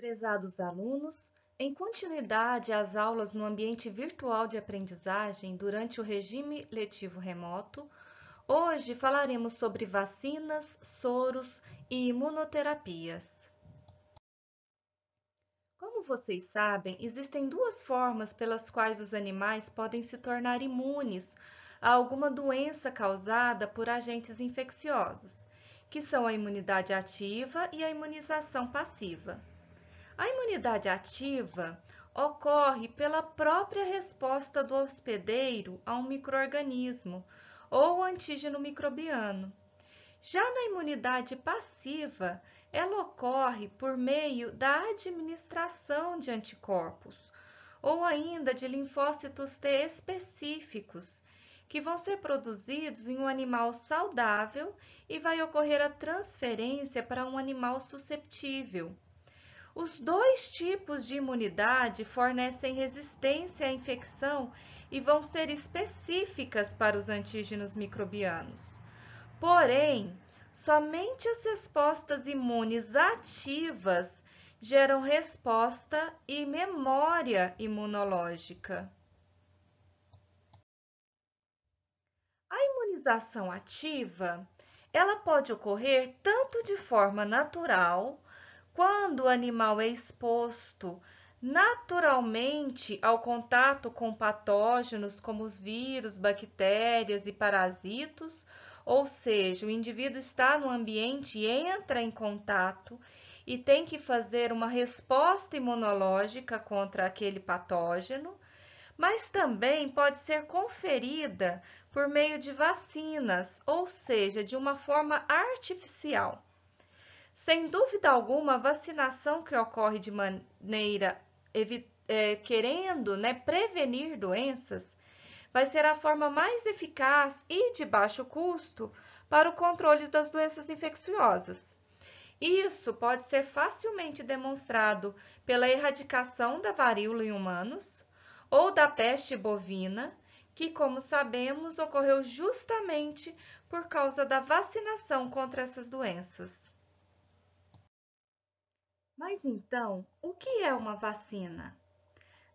Prezados alunos, em continuidade às aulas no ambiente virtual de aprendizagem durante o regime letivo remoto, hoje falaremos sobre vacinas, soros e imunoterapias. Como vocês sabem, existem duas formas pelas quais os animais podem se tornar imunes a alguma doença causada por agentes infecciosos, que são a imunidade ativa e a imunização passiva. A imunidade ativa ocorre pela própria resposta do hospedeiro a um microorganismo ou antígeno microbiano. Já na imunidade passiva, ela ocorre por meio da administração de anticorpos ou ainda de linfócitos T específicos, que vão ser produzidos em um animal saudável e vai ocorrer a transferência para um animal susceptível. Os dois tipos de imunidade fornecem resistência à infecção e vão ser específicas para os antígenos microbianos. Porém, somente as respostas imunes ativas geram resposta e memória imunológica. A imunização ativa, ela pode ocorrer tanto de forma natural, quando o animal é exposto naturalmente ao contato com patógenos como os vírus, bactérias e parasitos, ou seja, o indivíduo está no ambiente e entra em contato e tem que fazer uma resposta imunológica contra aquele patógeno, mas também pode ser conferida por meio de vacinas, ou seja, de uma forma artificial. Sem dúvida alguma, a vacinação que ocorre de maneira querendo, prevenir doenças, vai ser a forma mais eficaz e de baixo custo para o controle das doenças infecciosas. Isso pode ser facilmente demonstrado pela erradicação da varíola em humanos ou da peste bovina, que, como sabemos, ocorreu justamente por causa da vacinação contra essas doenças. Mas então, o que é uma vacina?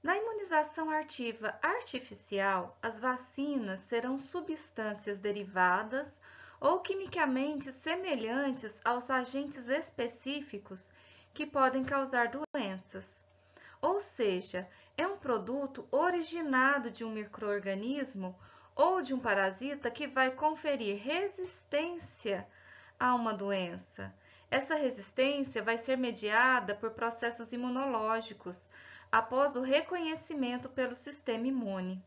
Na imunização ativa artificial, as vacinas serão substâncias derivadas ou quimicamente semelhantes aos agentes específicos que podem causar doenças. Ou seja, é um produto originado de um microorganismo ou de um parasita que vai conferir resistência a uma doença. Essa resistência vai ser mediada por processos imunológicos após o reconhecimento pelo sistema imune.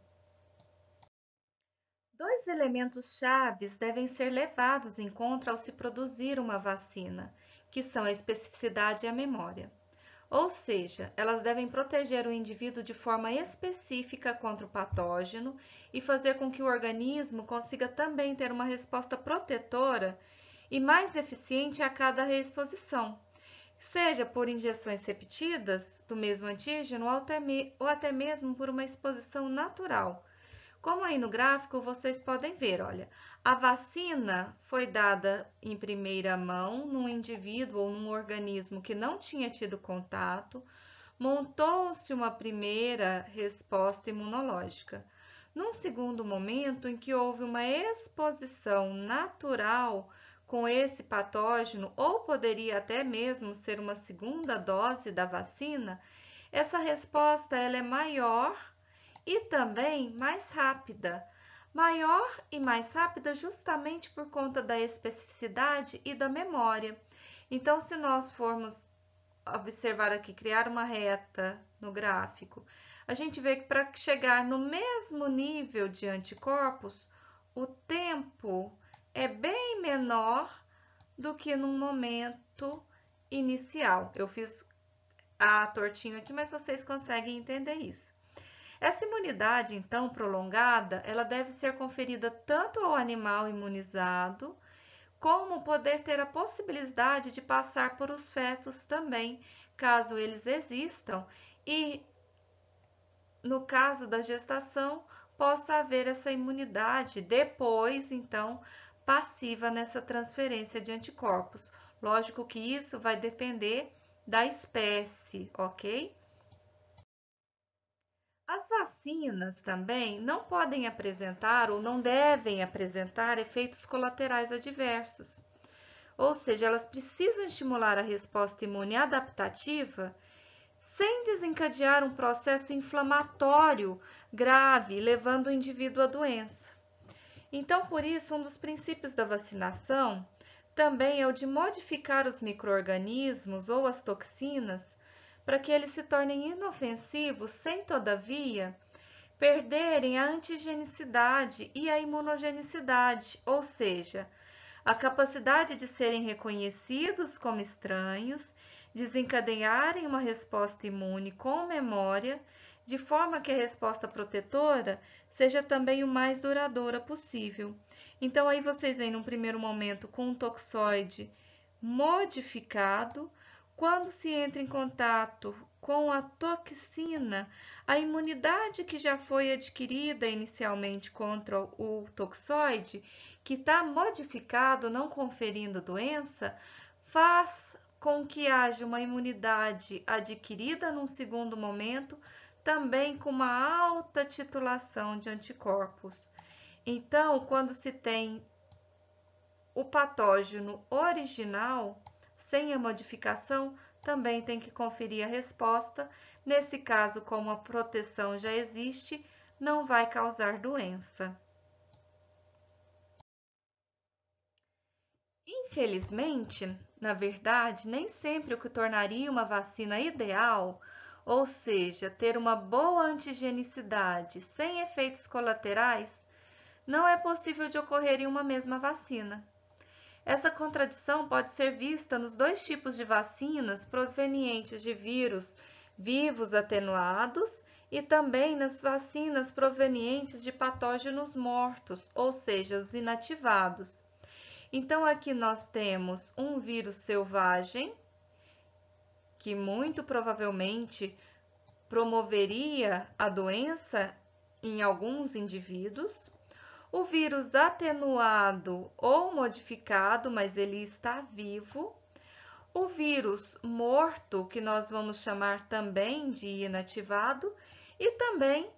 Dois elementos chaves devem ser levados em conta ao se produzir uma vacina, que são a especificidade e a memória. Ou seja, elas devem proteger o indivíduo de forma específica contra o patógeno e fazer com que o organismo consiga também ter uma resposta protetora e mais eficiente a cada reexposição, seja por injeções repetidas do mesmo antígeno ou até mesmo por uma exposição natural. Como aí no gráfico vocês podem ver, olha, a vacina foi dada em primeira mão num indivíduo ou num organismo que não tinha tido contato, montou-se uma primeira resposta imunológica. Num segundo momento em que houve uma exposição natural com esse patógeno, ou poderia até mesmo ser uma segunda dose da vacina, essa resposta ela é maior e também mais rápida. Maior e mais rápida justamente por conta da especificidade e da memória. Então, se nós formos observar aqui, criar uma reta no gráfico, a gente vê que para chegar no mesmo nível de anticorpos, o tempo é bem menor do que no momento inicial. Eu fiz a tortinho aqui, mas vocês conseguem entender isso. Essa imunidade, então, prolongada, ela deve ser conferida tanto ao animal imunizado, como poder ter a possibilidade de passar por os fetos também, caso eles existam, e no caso da gestação, possa haver essa imunidade depois, então, passiva nessa transferência de anticorpos. Lógico que isso vai depender da espécie, ok? As vacinas também não podem apresentar ou não devem apresentar efeitos colaterais adversos. Ou seja, elas precisam estimular a resposta imune adaptativa sem desencadear um processo inflamatório grave, levando o indivíduo à doença. Então, por isso, um dos princípios da vacinação também é o de modificar os micro-organismos ou as toxinas para que eles se tornem inofensivos sem, todavia, perderem a antigenicidade e a imunogenicidade, ou seja, a capacidade de serem reconhecidos como estranhos, desencadearem uma resposta imune com memória, de forma que a resposta protetora seja também o mais duradoura possível. Então, aí vocês veem num primeiro momento com um toxoide modificado. Quando se entra em contato com a toxina, a imunidade que já foi adquirida inicialmente contra o toxoide, que está modificado, não conferindo doença, faz com que haja uma imunidade adquirida num segundo momento, também com uma alta titulação de anticorpos. Então, quando se tem o patógeno original, sem a modificação, também tem que conferir a resposta. Nesse caso, como a proteção já existe, não vai causar doença. Infelizmente, na verdade, nem sempre o que tornaria uma vacina ideal, ou seja, ter uma boa antigenicidade sem efeitos colaterais, não é possível de ocorrer em uma mesma vacina. Essa contradição pode ser vista nos dois tipos de vacinas provenientes de vírus vivos atenuados e também nas vacinas provenientes de patógenos mortos, ou seja, os inativados. Então, aqui nós temos um vírus selvagem, que muito provavelmente promoveria a doença em alguns indivíduos. O vírus atenuado ou modificado, mas ele está vivo. O vírus morto, que nós vamos chamar também de inativado. E também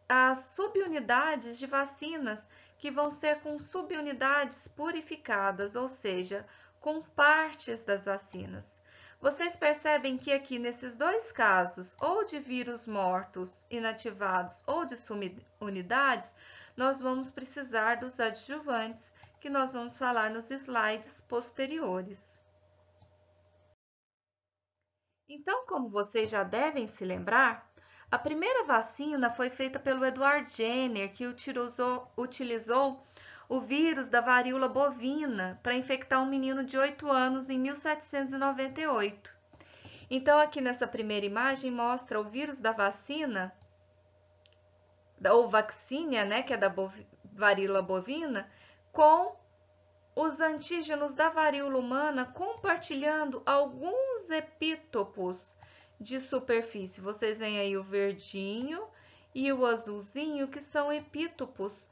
as subunidades de vacinas, que vão ser com subunidades purificadas, ou seja, com partes das vacinas. Vocês percebem que aqui nesses dois casos, ou de vírus mortos, inativados, ou de subunidades, nós vamos precisar dos adjuvantes, que nós vamos falar nos slides posteriores. Então, como vocês já devem se lembrar, a primeira vacina foi feita pelo Edward Jenner, que utilizou o vírus da varíola bovina para infectar um menino de 8 anos em 1798. Então, aqui nessa primeira imagem mostra o vírus da vacina, ou vacínia, né, que é da varíola bovina, com os antígenos da varíola humana compartilhando alguns epítopos de superfície. Vocês veem aí o verdinho e o azulzinho, que são epítopos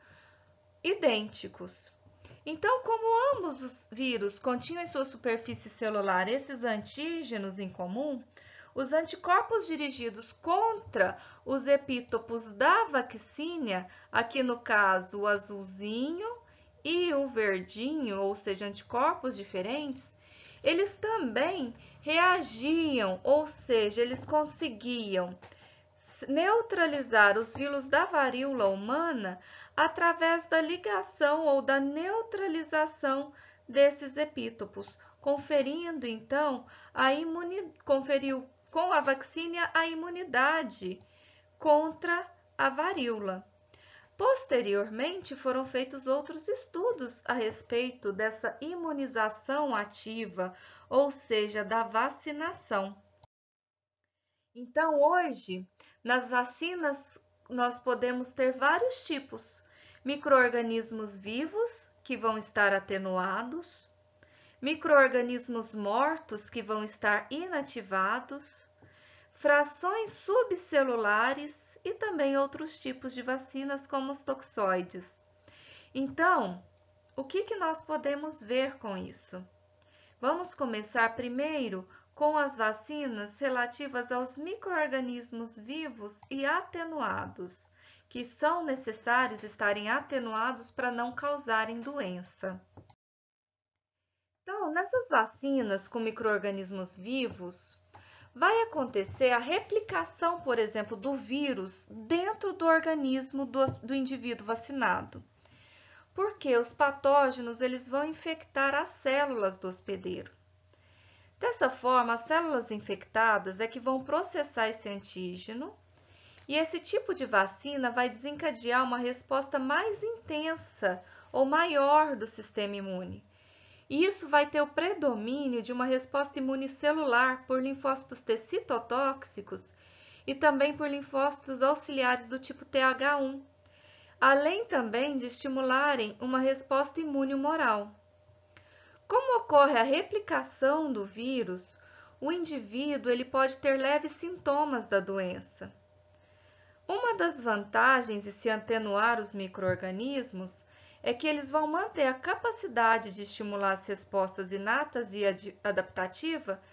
idênticos. Então, como ambos os vírus continham em sua superfície celular esses antígenos em comum, os anticorpos dirigidos contra os epítopos da vaccínia, aqui no caso o azulzinho e o verdinho, ou seja, anticorpos diferentes, eles também reagiam, ou seja, eles conseguiam neutralizar os vírus da varíola humana através da ligação ou da neutralização desses epítopos, conferindo então conferiu com a vacina a imunidade contra a varíola. Posteriormente, foram feitos outros estudos a respeito dessa imunização ativa, ou seja, da vacinação. Então, hoje, nas vacinas, nós podemos ter vários tipos: micro-organismos vivos, que vão estar atenuados, micro-organismos mortos, que vão estar inativados, frações subcelulares e também outros tipos de vacinas, como os toxoides. Então, o que nós podemos ver com isso? Vamos começar primeiro com as vacinas relativas aos micro-organismos vivos e atenuados, que são necessários estarem atenuados para não causarem doença. Então, nessas vacinas com micro-organismos vivos, vai acontecer a replicação, por exemplo, do vírus dentro do organismo do indivíduo vacinado. Porque os patógenos eles vão infectar as células do hospedeiro. Dessa forma, as células infectadas é que vão processar esse antígeno e esse tipo de vacina vai desencadear uma resposta mais intensa ou maior do sistema imune. E isso vai ter o predomínio de uma resposta imunicelular por linfócitos T citotóxicos e também por linfócitos auxiliares do tipo TH1, além também de estimularem uma resposta imune humoral. Como ocorre a replicação do vírus, o indivíduo ele pode ter leves sintomas da doença. Uma das vantagens de se atenuar os micro-organismos é que eles vão manter a capacidade de estimular as respostas inatas e adaptativa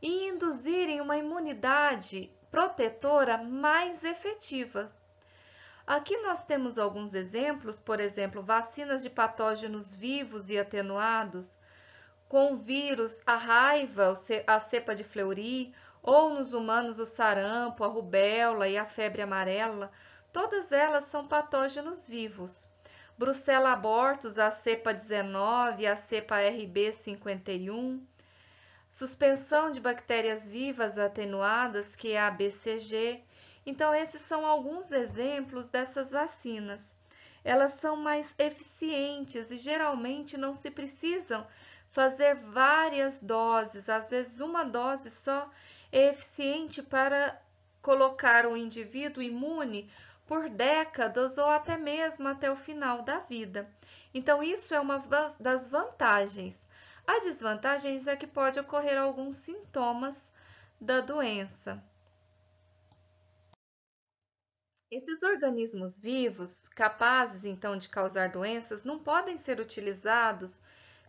e induzirem uma imunidade protetora mais efetiva. Aqui nós temos alguns exemplos, por exemplo, vacinas de patógenos vivos e atenuados, com vírus, a raiva, a cepa de Fleury, ou nos humanos o sarampo, a rubéola e a febre amarela, todas elas são patógenos vivos. Brucella abortus, a cepa 19, a cepa RB51, suspensão de bactérias vivas atenuadas, que é a BCG. Então, esses são alguns exemplos dessas vacinas. Elas são mais eficientes e geralmente não se precisam fazer várias doses, às vezes uma dose só é eficiente para colocar o indivíduo imune por décadas ou até mesmo até o final da vida. Então, isso é uma das vantagens. A desvantagem é que pode ocorrer alguns sintomas da doença. Esses organismos vivos, capazes então de causar doenças, não podem ser utilizados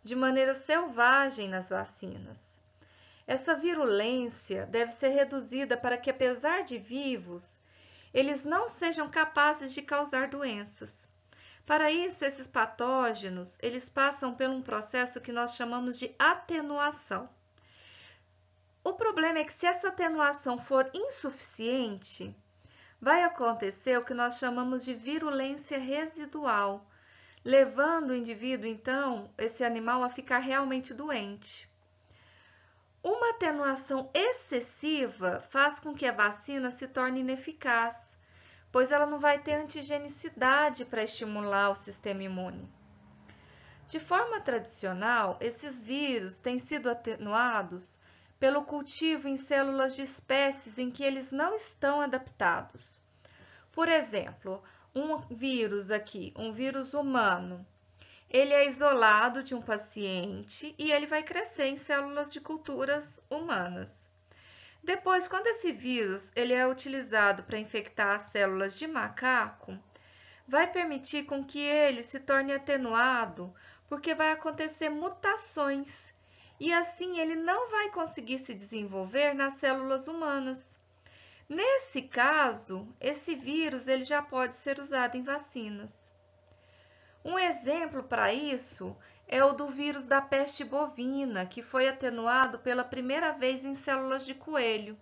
de maneira selvagem nas vacinas. Essa virulência deve ser reduzida para que, apesar de vivos, eles não sejam capazes de causar doenças. Para isso, esses patógenos, eles passam por um processo que nós chamamos de atenuação. O problema é que se essa atenuação for insuficiente, vai acontecer o que nós chamamos de virulência residual, levando o indivíduo, então, esse animal a ficar realmente doente. Uma atenuação excessiva faz com que a vacina se torne ineficaz, pois ela não vai ter antigenicidade para estimular o sistema imune. De forma tradicional, esses vírus têm sido atenuados pelo cultivo em células de espécies em que eles não estão adaptados. Por exemplo, um vírus aqui, um vírus humano, ele é isolado de um paciente e ele vai crescer em células de culturas humanas. Depois, quando esse vírus ele é utilizado para infectar as células de macaco, vai permitir com que ele se torne atenuado, porque vai acontecer mutações e assim ele não vai conseguir se desenvolver nas células humanas. Nesse caso, esse vírus ele já pode ser usado em vacinas. Um exemplo para isso é o do vírus da peste bovina, que foi atenuado pela primeira vez em células de coelho.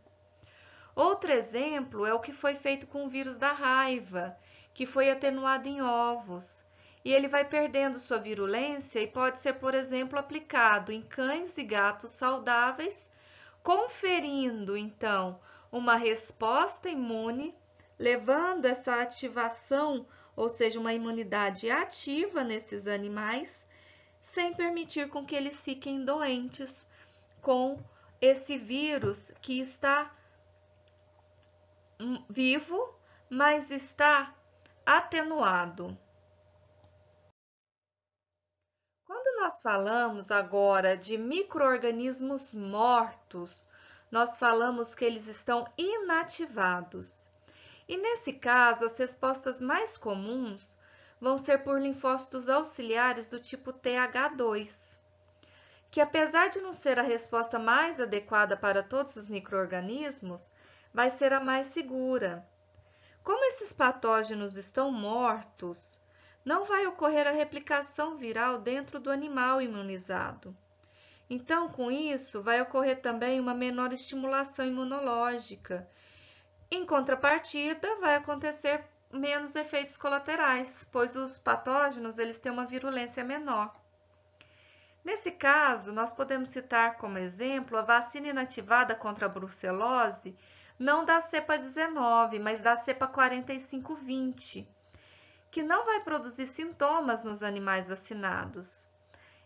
Outro exemplo é o que foi feito com o vírus da raiva, que foi atenuado em ovos. E ele vai perdendo sua virulência e pode ser, por exemplo, aplicado em cães e gatos saudáveis, conferindo, então, uma resposta imune, levando essa ativação, ou seja, uma imunidade ativa nesses animais, sem permitir com que eles fiquem doentes com esse vírus que está vivo, mas está atenuado. Quando nós falamos agora de micro-organismos mortos, nós falamos que eles estão inativados. E nesse caso, as respostas mais comuns vão ser por linfócitos auxiliares do tipo TH2. que apesar de não ser a resposta mais adequada para todos os micro-organismos, vai ser a mais segura. Como esses patógenos estão mortos, não vai ocorrer a replicação viral dentro do animal imunizado. Então, com isso, vai ocorrer também uma menor estimulação imunológica. Em contrapartida, vai acontecer menos efeitos colaterais, pois os patógenos eles têm uma virulência menor. Nesse caso, nós podemos citar como exemplo a vacina inativada contra a brucelose, não da cepa 19, mas da cepa 4520, que não vai produzir sintomas nos animais vacinados.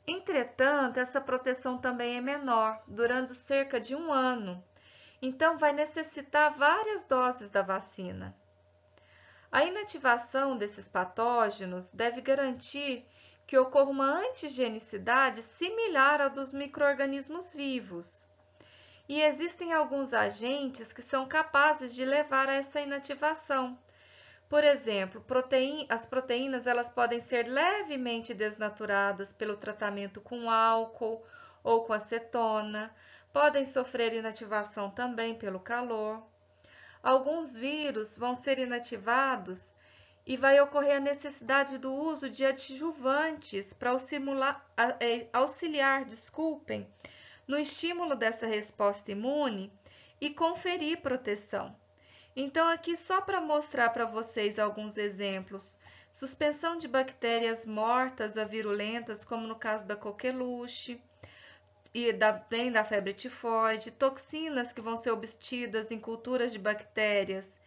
Entretanto, essa proteção também é menor, durando cerca de 1 ano, então vai necessitar várias doses da vacina. A inativação desses patógenos deve garantir que ocorra uma antigenicidade similar à dos micro-organismos vivos. E existem alguns agentes que são capazes de levar a essa inativação. Por exemplo, as proteínas elas podem ser levemente desnaturadas pelo tratamento com álcool ou com acetona, podem sofrer inativação também pelo calor. Alguns vírus vão ser inativados e vai ocorrer a necessidade do uso de adjuvantes para auxiliar, no estímulo dessa resposta imune e conferir proteção. Então, aqui só para mostrar para vocês alguns exemplos: suspensão de bactérias mortas a virulentas, como no caso da coqueluche, e também da febre tifoide, toxinas que vão ser obtidas em culturas de bactérias,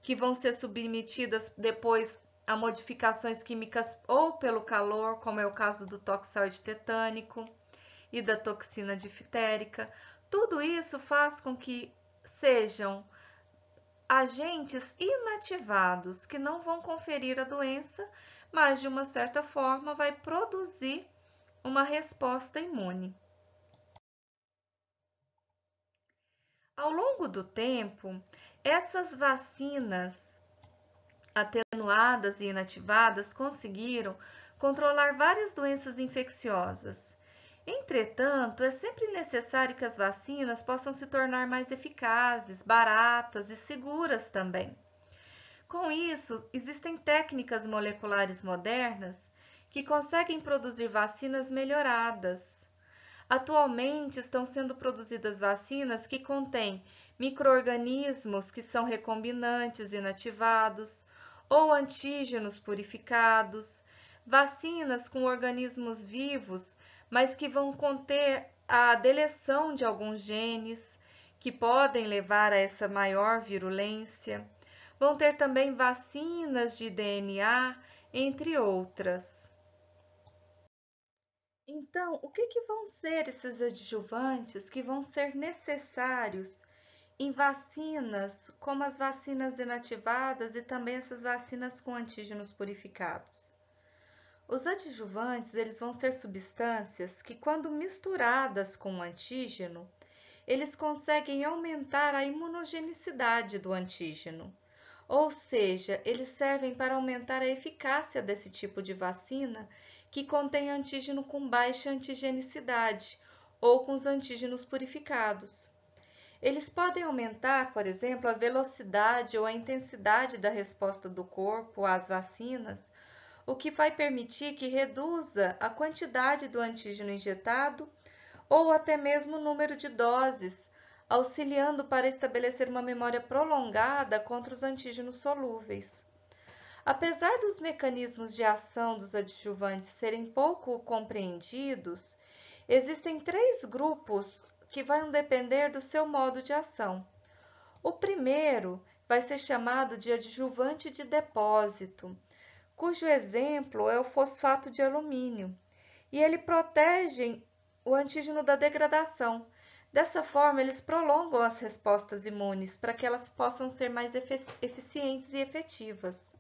que vão ser submetidas depois a modificações químicas ou pelo calor, como é o caso do toxoide tetânico e da toxina difterica. Tudo isso faz com que sejam agentes inativados que não vão conferir a doença, mas de uma certa forma vai produzir uma resposta imune. Ao longo do tempo, essas vacinas atenuadas e inativadas conseguiram controlar várias doenças infecciosas. Entretanto, é sempre necessário que as vacinas possam se tornar mais eficazes, baratas e seguras também. Com isso, existem técnicas moleculares modernas que conseguem produzir vacinas melhoradas. Atualmente estão sendo produzidas vacinas que contêm micro-organismos que são recombinantes inativados ou antígenos purificados, vacinas com organismos vivos, mas que vão conter a deleção de alguns genes que podem levar a essa maior virulência. Vão ter também vacinas de DNA, entre outras. Então, o que vão ser esses adjuvantes que vão ser necessários em vacinas, como as vacinas inativadas e também essas vacinas com antígenos purificados? Os adjuvantes, eles vão ser substâncias que, quando misturadas com o antígeno, eles conseguem aumentar a imunogenicidade do antígeno. Ou seja, eles servem para aumentar a eficácia desse tipo de vacina que contém antígeno com baixa antigenicidade ou com os antígenos purificados. Eles podem aumentar, por exemplo, a velocidade ou a intensidade da resposta do corpo às vacinas, o que vai permitir que reduza a quantidade do antígeno injetado ou até mesmo o número de doses, auxiliando para estabelecer uma memória prolongada contra os antígenos solúveis. Apesar dos mecanismos de ação dos adjuvantes serem pouco compreendidos, existem 3 grupos que vão depender do seu modo de ação. O primeiro vai ser chamado de adjuvante de depósito, cujo exemplo é o fosfato de alumínio, e ele protege o antígeno da degradação. Dessa forma, eles prolongam as respostas imunes para que elas possam ser mais eficientes e efetivas.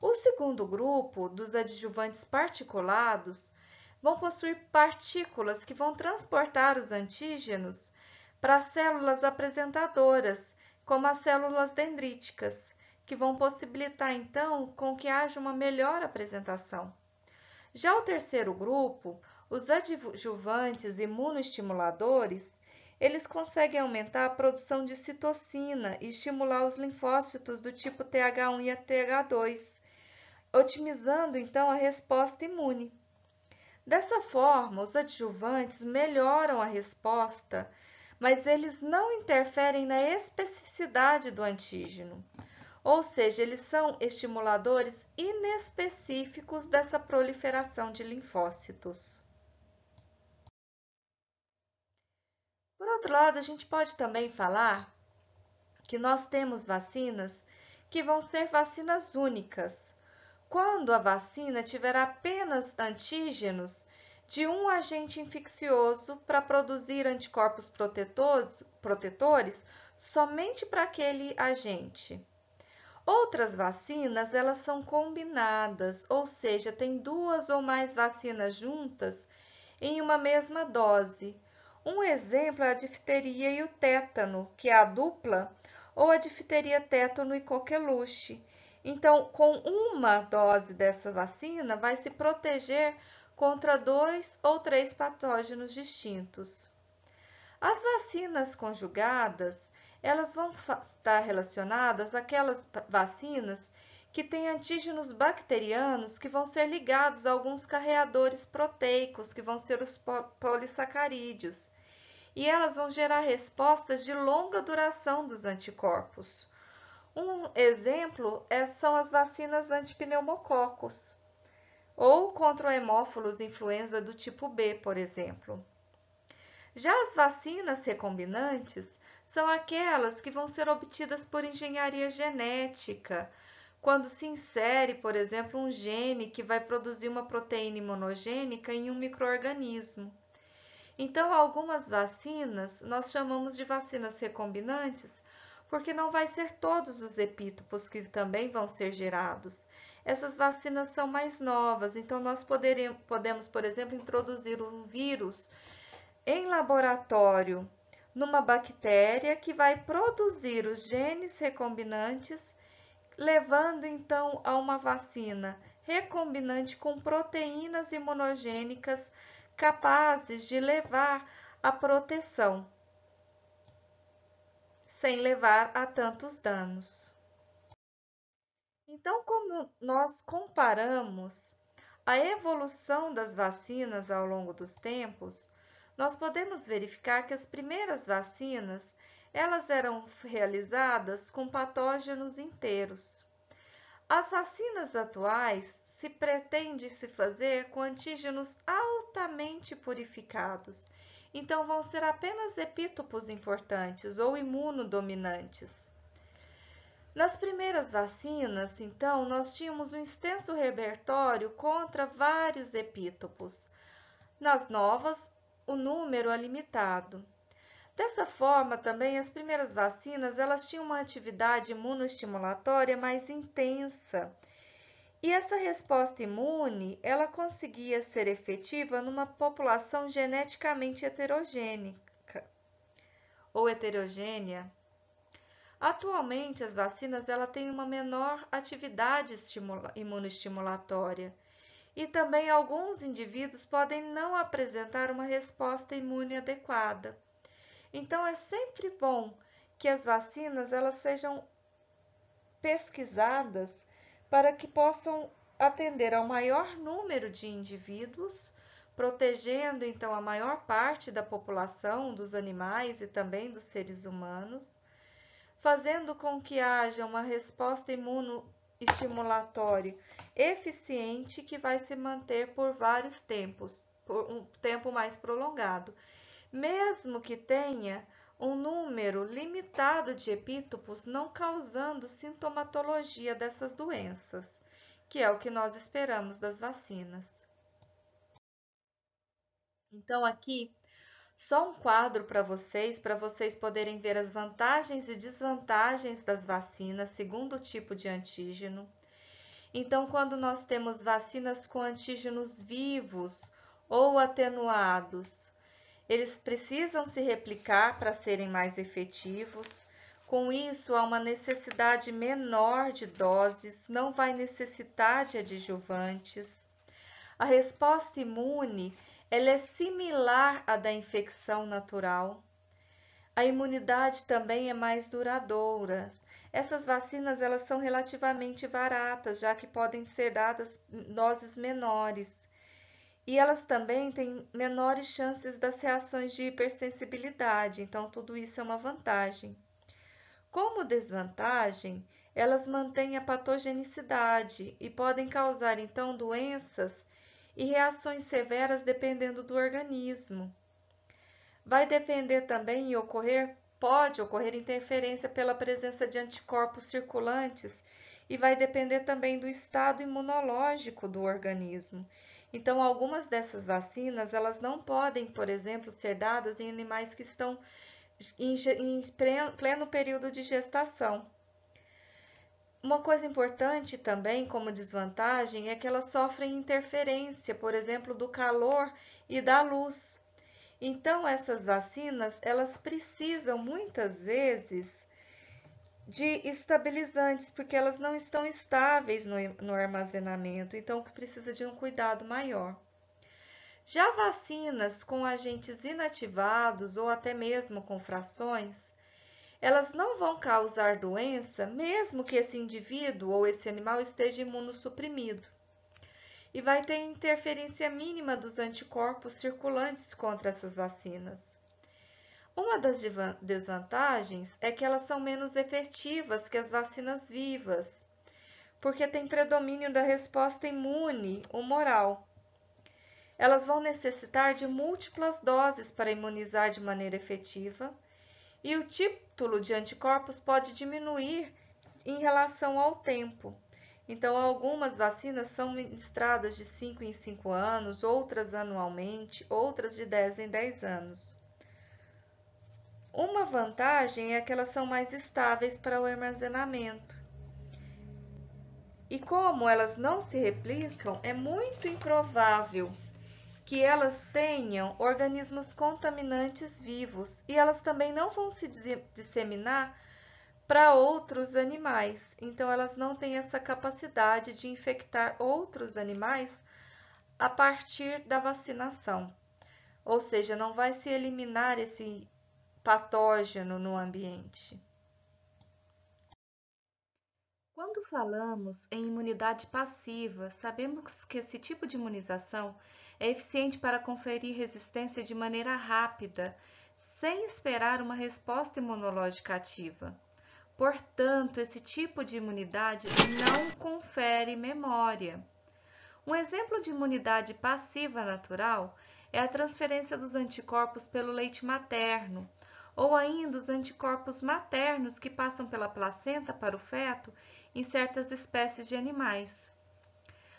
O segundo grupo, dos adjuvantes particulados, vão possuir partículas que vão transportar os antígenos para as células apresentadoras, como as células dendríticas, que vão possibilitar então com que haja uma melhor apresentação. Já o terceiro grupo, Os adjuvantes imunoestimuladores, eles conseguem aumentar a produção de citocina e estimular os linfócitos do tipo TH1 e TH2, otimizando então a resposta imune. Dessa forma, os adjuvantes melhoram a resposta, mas eles não interferem na especificidade do antígeno, ou seja, eles são estimuladores inespecíficos dessa proliferação de linfócitos. Por outro lado, a gente pode também falar que nós temos vacinas que vão ser vacinas únicas, quando a vacina tiver apenas antígenos de um agente infeccioso para produzir anticorpos protetores somente para aquele agente. Outras vacinas, elas são combinadas, ou seja, tem duas ou mais vacinas juntas em uma mesma dose. Um exemplo é a difteria e o tétano, que é a dupla, ou a difteria, tétano e coqueluche. Então, com uma dose dessa vacina, vai se proteger contra 2 ou 3 patógenos distintos. As vacinas conjugadas, elas vão estar relacionadas àquelas vacinas que têm antígenos bacterianos que vão ser ligados a alguns carreadores proteicos, que vão ser os polissacarídeos. E elas vão gerar respostas de longa duração dos anticorpos. Um exemplo são as vacinas antipneumococos, ou contra o hemófilos influenza do tipo B, por exemplo. Já as vacinas recombinantes são aquelas que vão ser obtidas por engenharia genética, quando se insere, por exemplo, um gene que vai produzir uma proteína imunogênica em um micro-organismo. Então, algumas vacinas nós chamamos de vacinas recombinantes porque não vai ser todos os epítopos que também vão ser gerados. Essas vacinas são mais novas, então nós podemos, por exemplo, introduzir um vírus em laboratório numa bactéria que vai produzir os genes recombinantes, levando então a uma vacina recombinante com proteínas imunogênicas capazes de levar à proteção, sem levar a tantos danos. Então, como nós comparamos a evolução das vacinas ao longo dos tempos, nós podemos verificar que as primeiras vacinas, elas eram realizadas com patógenos inteiros. As vacinas atuais se pretende se fazer com antígenos altamente purificados, então vão ser apenas epítopos importantes ou imunodominantes. Nas primeiras vacinas, então, nós tínhamos um extenso repertório contra vários epítopos. Nas novas, o número é limitado. Dessa forma, também, as primeiras vacinas, elas tinham uma atividade imunoestimulatória mais intensa. E essa resposta imune, ela conseguia ser efetiva numa população geneticamente heterogênica ou heterogênea. Atualmente, as vacinas têm uma menor atividade imunoestimulatória e também alguns indivíduos podem não apresentar uma resposta imune adequada. Então, é sempre bom que as vacinas sejam pesquisadas para que possam atender ao maior número de indivíduos, protegendo então a maior parte da população, dos animais e também dos seres humanos, fazendo com que haja uma resposta imunoestimulatória eficiente que vai se manter por vários tempos, por um tempo mais prolongado, mesmo que tenha um número limitado de epítopos, não causando sintomatologia dessas doenças, que é o que nós esperamos das vacinas. Então, aqui, só um quadro para vocês poderem ver as vantagens e desvantagens das vacinas segundo o tipo de antígeno. Então, quando nós temos vacinas com antígenos vivos ou atenuados, eles precisam se replicar para serem mais efetivos. Com isso, há uma necessidade menor de doses, não vai necessitar de adjuvantes. A resposta imune, ela é similar à da infecção natural. A imunidade também é mais duradoura. Essas vacinas elas são relativamente baratas, já que podem ser dadas em doses menores. E elas também têm menores chances das reações de hipersensibilidade, então tudo isso é uma vantagem. Como desvantagem, elas mantêm a patogenicidade e podem causar então doenças e reações severas dependendo do organismo. Vai depender também pode ocorrer interferência pela presença de anticorpos circulantes e vai depender também do estado imunológico do organismo. Então, algumas dessas vacinas, elas não podem, por exemplo, ser dadas em animais que estão em pleno período de gestação. Uma coisa importante também, como desvantagem, é que elas sofrem interferência, por exemplo, do calor e da luz. Então, essas vacinas, elas precisam muitas vezes de estabilizantes, porque elas não estão estáveis no armazenamento, então precisa de um cuidado maior. Já vacinas com agentes inativados ou até mesmo com frações, elas não vão causar doença mesmo que esse indivíduo ou esse animal esteja imunossuprimido. E vai ter interferência mínima dos anticorpos circulantes contra essas vacinas. Uma das desvantagens é que elas são menos efetivas que as vacinas vivas, porque tem predomínio da resposta imune humoral. Elas vão necessitar de múltiplas doses para imunizar de maneira efetiva, e o título de anticorpos pode diminuir em relação ao tempo. Então, algumas vacinas são ministradas de 5 em 5 anos, outras anualmente, outras de 10 em 10 anos. Uma vantagem é que elas são mais estáveis para o armazenamento. E como elas não se replicam, é muito improvável que elas tenham organismos contaminantes vivos e elas também não vão se disseminar para outros animais. Então, elas não têm essa capacidade de infectar outros animais a partir da vacinação. Ou seja, não vai se eliminar esse patógeno no ambiente. Quando falamos em imunidade passiva, sabemos que esse tipo de imunização é eficiente para conferir resistência de maneira rápida, sem esperar uma resposta imunológica ativa. Portanto, esse tipo de imunidade não confere memória. Um exemplo de imunidade passiva natural é a transferência dos anticorpos pelo leite materno, ou ainda os anticorpos maternos que passam pela placenta para o feto em certas espécies de animais.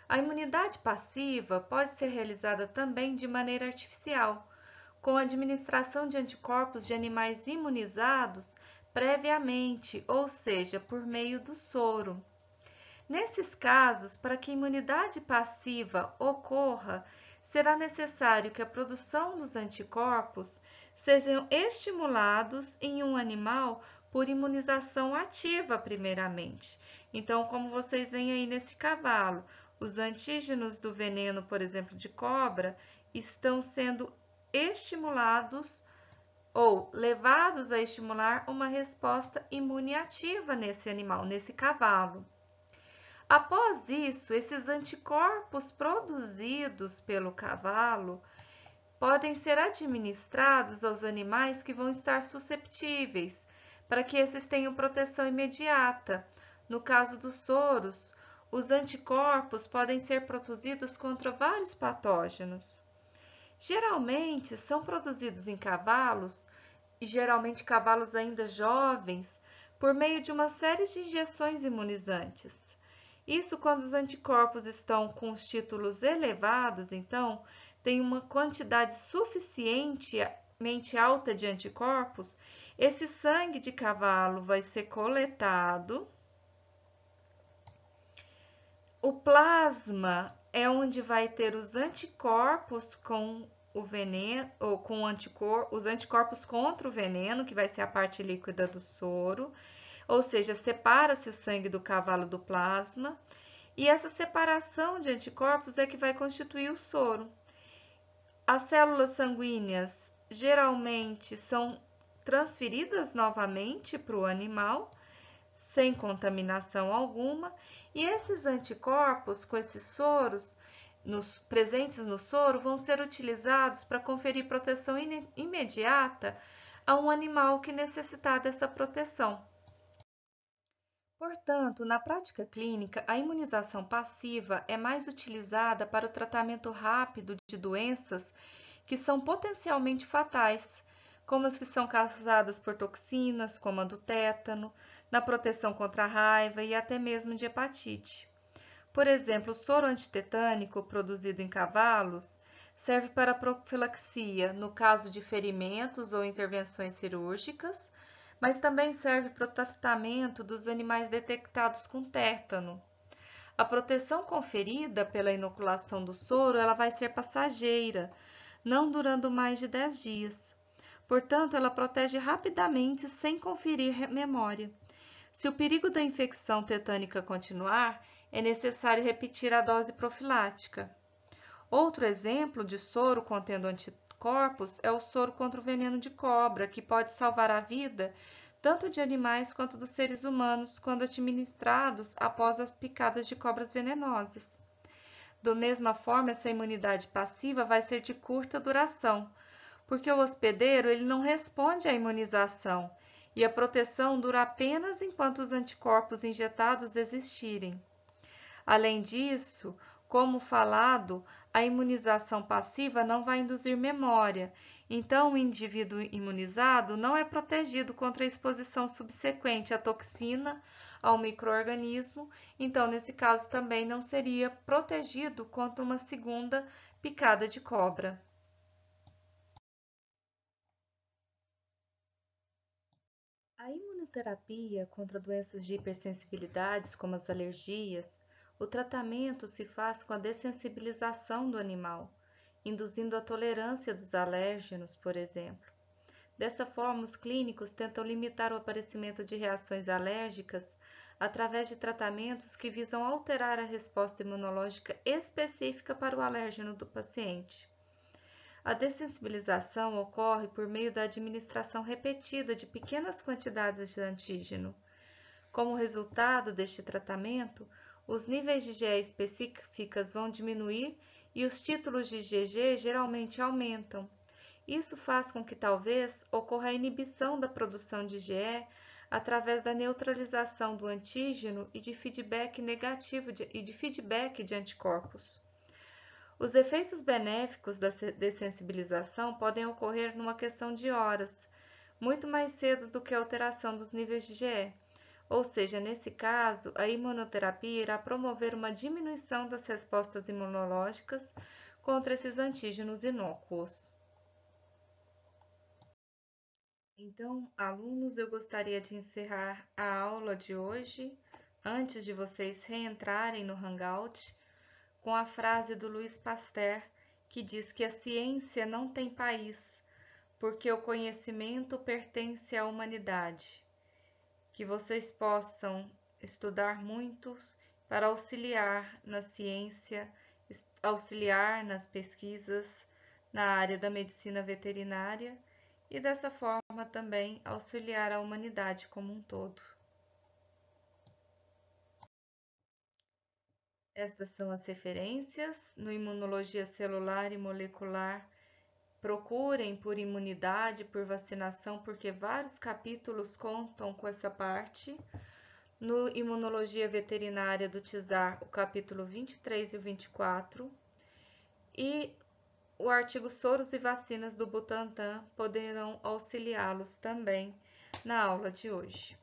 A imunidade passiva pode ser realizada também de maneira artificial, com a administração de anticorpos de animais imunizados previamente, ou seja, por meio do soro. Nesses casos, para que a imunidade passiva ocorra, será necessário que a produção dos anticorpos sejam estimulados em um animal por imunização ativa primeiramente. Então, como vocês veem aí nesse cavalo, os antígenos do veneno, por exemplo, de cobra, estão sendo estimulados ou levados a estimular uma resposta imune ativa nesse animal, nesse cavalo. Após isso, esses anticorpos produzidos pelo cavalo podem ser administrados aos animais que vão estar susceptíveis, para que esses tenham proteção imediata. No caso dos soros, os anticorpos podem ser produzidos contra vários patógenos. Geralmente são produzidos em cavalos, e geralmente cavalos ainda jovens, por meio de uma série de injeções imunizantes. Isso quando os anticorpos estão com os títulos elevados, então, tem uma quantidade suficientemente alta de anticorpos, esse sangue de cavalo vai ser coletado. O plasma é onde vai ter os anticorpos com o veneno, ou com os anticorpos contra o veneno, que vai ser a parte líquida do soro. Ou seja, separa-se o sangue do cavalo do plasma, e essa separação de anticorpos é que vai constituir o soro. As células sanguíneas geralmente são transferidas novamente para o animal, sem contaminação alguma, e esses anticorpos com esses soros presentes no soro vão ser utilizados para conferir proteção imediata a um animal que necessitar dessa proteção. Portanto, na prática clínica, a imunização passiva é mais utilizada para o tratamento rápido de doenças que são potencialmente fatais, como as que são causadas por toxinas, como a do tétano, na proteção contra a raiva e até mesmo de hepatite. Por exemplo, o soro antitetânico produzido em cavalos serve para profilaxia no caso de ferimentos ou intervenções cirúrgicas, mas também serve para o tratamento dos animais detectados com tétano. A proteção conferida pela inoculação do soro, ela vai ser passageira, não durando mais de 10 dias. Portanto, ela protege rapidamente sem conferir memória. Se o perigo da infecção tetânica continuar, é necessário repetir a dose profilática. Outro exemplo de soro contendo anticorpos é o soro contra o veneno de cobra, que pode salvar a vida tanto de animais quanto dos seres humanos quando administrados após as picadas de cobras venenosas. Da mesma forma, essa imunidade passiva vai ser de curta duração, porque o hospedeiro ele não responde à imunização e a proteção dura apenas enquanto os anticorpos injetados existirem. Além disso, como falado, a imunização passiva não vai induzir memória, então o indivíduo imunizado não é protegido contra a exposição subsequente à toxina, ao micro-organismo, então nesse caso também não seria protegido contra uma segunda picada de cobra. A imunoterapia contra doenças de hipersensibilidades, como as alergias, o tratamento se faz com a dessensibilização do animal, induzindo a tolerância dos alérgenos, por exemplo. Dessa forma, os clínicos tentam limitar o aparecimento de reações alérgicas através de tratamentos que visam alterar a resposta imunológica específica para o alérgeno do paciente. A dessensibilização ocorre por meio da administração repetida de pequenas quantidades de antígeno. Como resultado deste tratamento, os níveis de IgE específicas vão diminuir e os títulos de IgG geralmente aumentam. Isso faz com que talvez ocorra a inibição da produção de IgE através da neutralização do antígeno e de feedback negativo e de feedback de anticorpos. Os efeitos benéficos da dessensibilização podem ocorrer numa questão de horas, muito mais cedo do que a alteração dos níveis de IgE. Ou seja, nesse caso, a imunoterapia irá promover uma diminuição das respostas imunológicas contra esses antígenos inócuos. Então, alunos, eu gostaria de encerrar a aula de hoje, antes de vocês reentrarem no Hangout, com a frase do Louis Pasteur, que diz que a ciência não tem país, porque o conhecimento pertence à humanidade. Que vocês possam estudar muitos para auxiliar na ciência, auxiliar nas pesquisas na área da medicina veterinária e dessa forma também auxiliar a humanidade como um todo. Estas são as referências. No Imunologia Celular e Molecular, procurem por imunidade, por vacinação, porque vários capítulos contam com essa parte. No Imunologia Veterinária do TISAR, o capítulo 23 e o 24. E o artigo Soros e Vacinas do Butantan poderão auxiliá-los também na aula de hoje.